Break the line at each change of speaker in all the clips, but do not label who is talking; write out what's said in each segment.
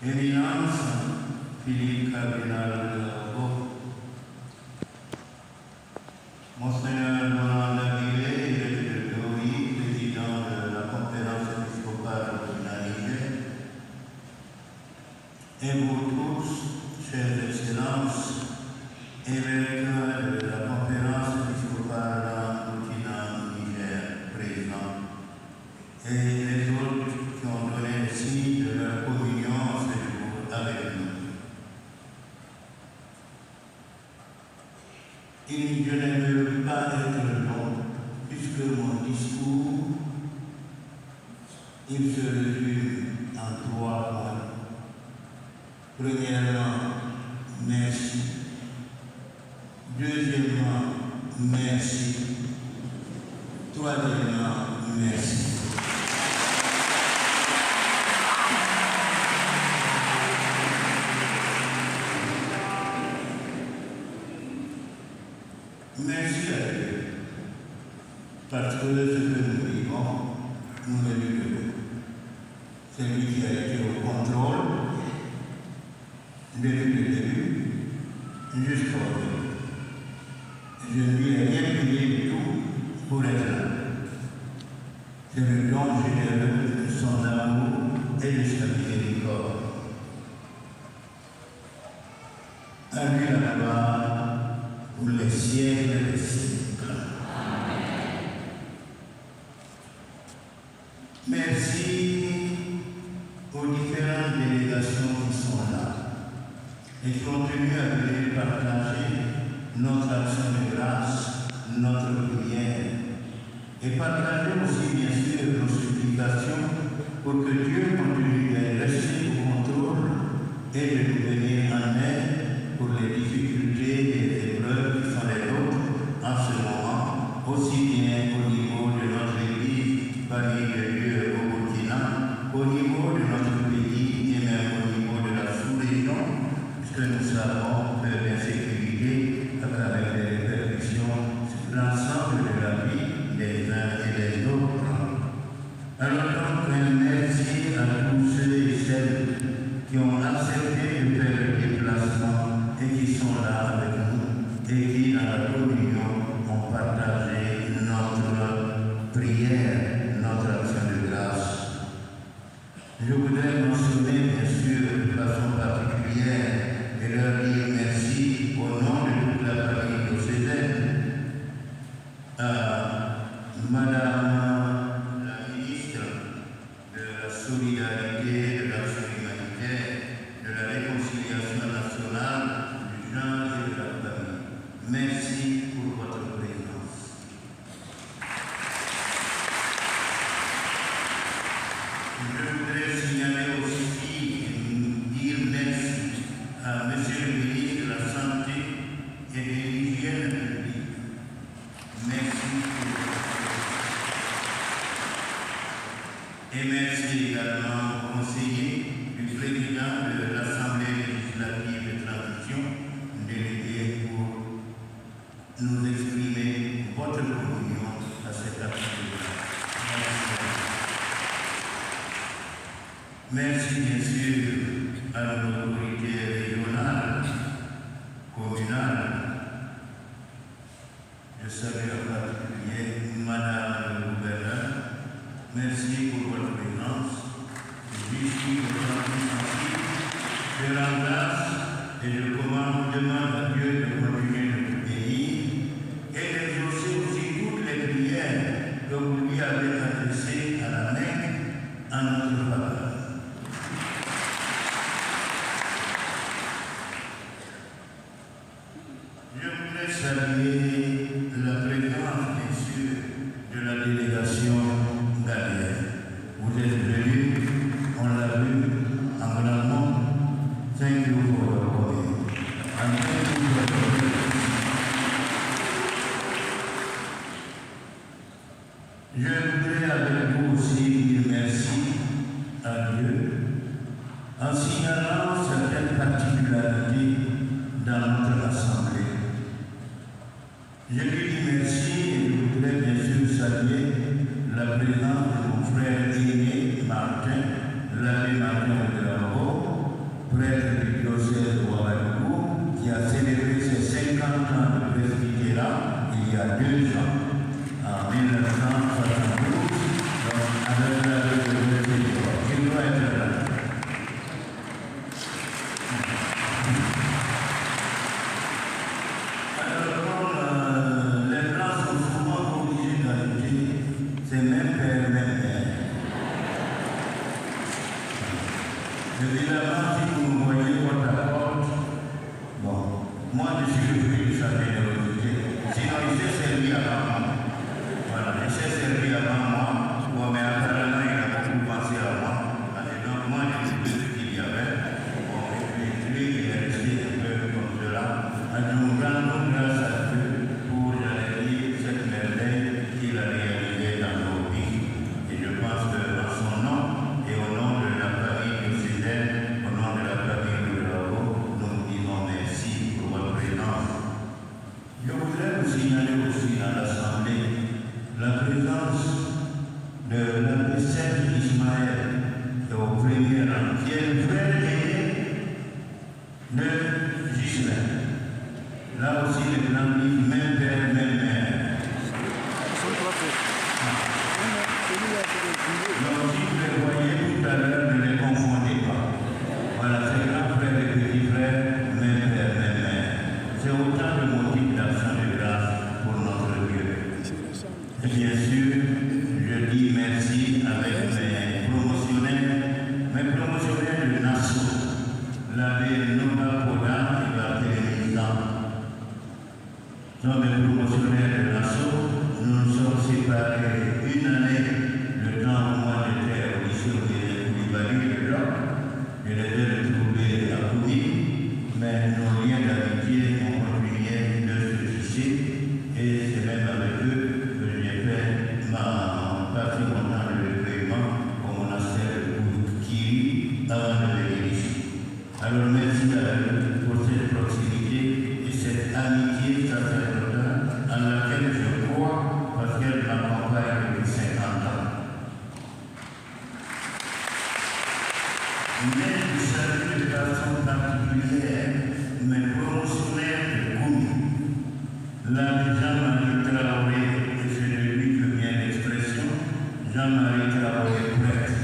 Éminence, Philippe Cardinal de Monseigneur Laurent Davilé, évêque de Dori, président de la conférence épiscopale organique, et vous tous, chers excellences, évêques de la conférence épiscopale Burkina-Niger, présents, et les autres qui ont donné le signe de leur communion ce jour avec nous. Je ne veux pas être long, puisque mon discours, il se résume en 3 points. Premièrement, merci. Deuxièmement, merci. Troisièmement, merci. Merci à Dieu, parce que ce que nous vivons, nous le vivons. C'est lui qui a été au contrôle depuis le début jusqu'au bout. Je ne lui ai rien payé du tout pour être là. C'est le don généreux de son amour et de sa miséricorde. À lui la gloire pour les siècles des siècles. Merci aux différentes délégations qui sont là et qui ont tenu à venir partager notre action de grâce, notre prière et partager aussi bien sûr nos supplications pour que Dieu continue de rester au contrôle et de nous venir en aide pour les difficultés et les épreuves qui sont les nôtres en ce moment, aussi bien au niveau de notre Église, famille de Dieu au Burkina, au niveau de notre pays et même au niveau de la sous-région, puisque nous savons que l'insécurité, à travers les répercussions sur l'ensemble de la vie des uns et des autres. Alors donc, merci à tous ceux et celles qui ont accepté de faire le déplacement et qui sont là avec nous et qui, dans la communion, ont partagé notre prière, notre action de grâce. Je voudrais mentionner, bien sûr, de façon particulière et leur dire merci au nom de toute la famille diocésaine à Madame la ministre de la Solidarité, de l'Action humanitaire, de la Réconciliation nationale, du genre et de la famille. Merci pour votre présence. Je voudrais signaler aussi et dire merci à M. le ministre de la Santé et de l'Hygiène publique. Merci pour votre présence. Et merci également au conseiller du président de l'Assemblée législative de transition, délégué pour nous exprimer votre communion à cette activité. Merci bien sûr à nos autorités régionales, communales. Je salue en particulier Madame le gouverneur. Merci pour votre présence. Je suis je rends grâce et je demande à Dieu de continuer de nous bénir et d'exaucer aussi toutes les prières que vous lui avez adressées à la Mecque en notre faveur. Je voudrais saluer la présence, bien sûr, de la délégation ghanéenne. Vous êtes venus, on l'a vu, en grand nombre. Thank you for your coming. And thank you for your presence. Je voudrais avec vous aussi dire merci à Dieu en signalant certaines particularités dans notre assemblée. Je lui dis merci et je voudrais bien sûr saluer la présence de mon frère aîné Martin, l'abbé Martin de Lambeau, prêtre du diocèse de Ouagadougou, qui a célébré ses 50 ans de presbytérat il y a 2 ans, en 1972, avec la de il doit être là. Alors, comme les Blancs sont souvent obligés d'ajouter, c'est même père, même mère. Évidemment, si vous me voyez porte à porte, bon, moi je suis le fruit de sa générosité. Sinon, il s'est servi avant moi. Voilà, il s'est servi avant moi. Bon, mais apparemment, il a beaucoup pensé à moi. Et donc, moi, j'ai vu ce qu'il y avait. Bon, et puis, lui, il est resté un peu comme cela. Et nous rendons grâce à Dieu pour, j'allais dire, cette merveille qu'il a réalisée dans nos vies. Et je pense que dans son nom et au nom de la famille diocésaine, au nom de la famille de Bravo, nous vous disons merci pour votre présence. Je voudrais vous signaler aussi dans l'Assemblée la présence de l'abbé Serge Ismaël, qui est au premier rang, qui est le frère aîné de Ghislain. Là aussi, les Blancs disent même père, même mère. Donc, si vous les voyez tout à l'heure, ne les confondez pas. Voilà, c'est grand frère et petit frère, même père, même mère. C'est autant de motifs d'action de grâce pour notre Dieu. Et bien sûr, je dis merci avec mes promotionnaires de Nassau, l'abbé Nova Poda et Barthélémy Zan. Nous sommes des promotionnaires de Nassau, nous nous sommes séparés une année, le temps où moi j'étais au lycée Koulibaly de Locke. Je les ai retrouvés à Koumi, mais nos liens d'amitié ont continué de se tisser, et c'est même avec eux que j'ai fait ma partie mon temps de recueillement au monastère de Koukiri avant de venir ici. Alors merci à eux pour cette proximité et cette amitié sacerdotale en laquelle je crois parce qu'elle m'accompagne depuis 50 ans. Mais je salue de façon particulière mes promotionnaires de Koumi, l'abbé Jean-Marie Traoré, et c'est de lui que vient l'expression, Jean-Marie Traoré prêtre,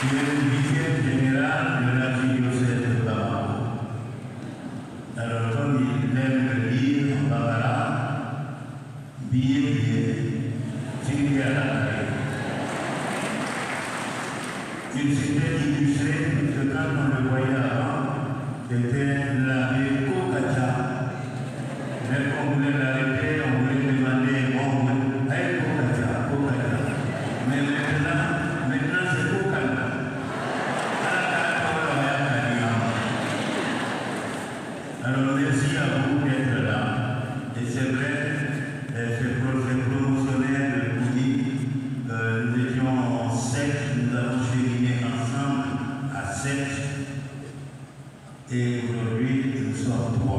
qui est le vicaire général de l'archidiocèse de Bamako. Alors, comme il aime le dire en bambara, billet, tiré à la taille. Il s'était illustré parce que quand on le voyait avant, c'était l'abbé Kokacha. Dès qu'on voulait l'arrêter, on voulait demander bon, hey, Kokacha. Mais maintenant c'est Kokana. Alors merci à vous d'être là. Et c'est vrai, ces promotionnaires de Koumi, nous étions 7, nous avons cheminé ensemble à 7. Et aujourd'hui, nous sommes 3.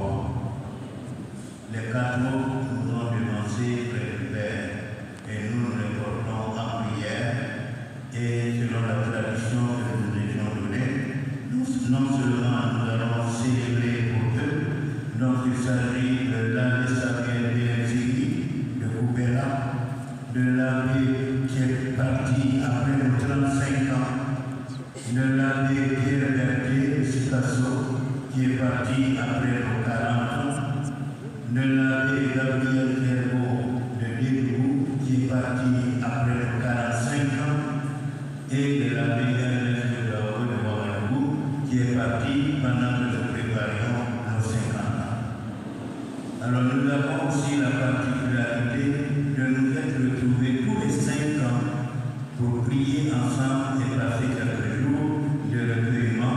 Les 4 autres nous ont devancé près du Père. Et nous les portons en prière. Et selon la tradition que nous étions donnée, non seulement nous allons célébrer pour eux, donc il s'agit de l'abbé Samuel Béenzini de Koubera, de l'abbé qui est parti après nos 35 ans, de l'abbé Pierre Berthier de Sikasso qui est parti après nos 40 ans, de l'abbé Gabriel Kerbo de Débou qui est parti après nos 45 ans, et de l'abbé Ernest de Daou de Ouagadougou qui est parti pendant que nous préparions nos 50 ans. Alors nous avons aussi la particularité de nous être retrouvés tous les 5 ans pour prier ensemble et passer quelques jours de recueillement,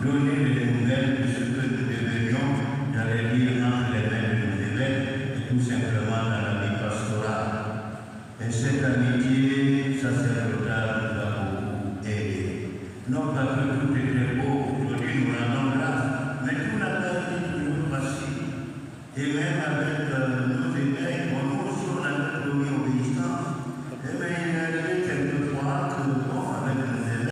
donner des nouvelles de ce que nous devenions, j'allais dire, entre les mains de nos évêques et tout simplement dans la vie pastorale. Et cette amitié sacerdotale nous a beaucoup aidé. Non pas que tout était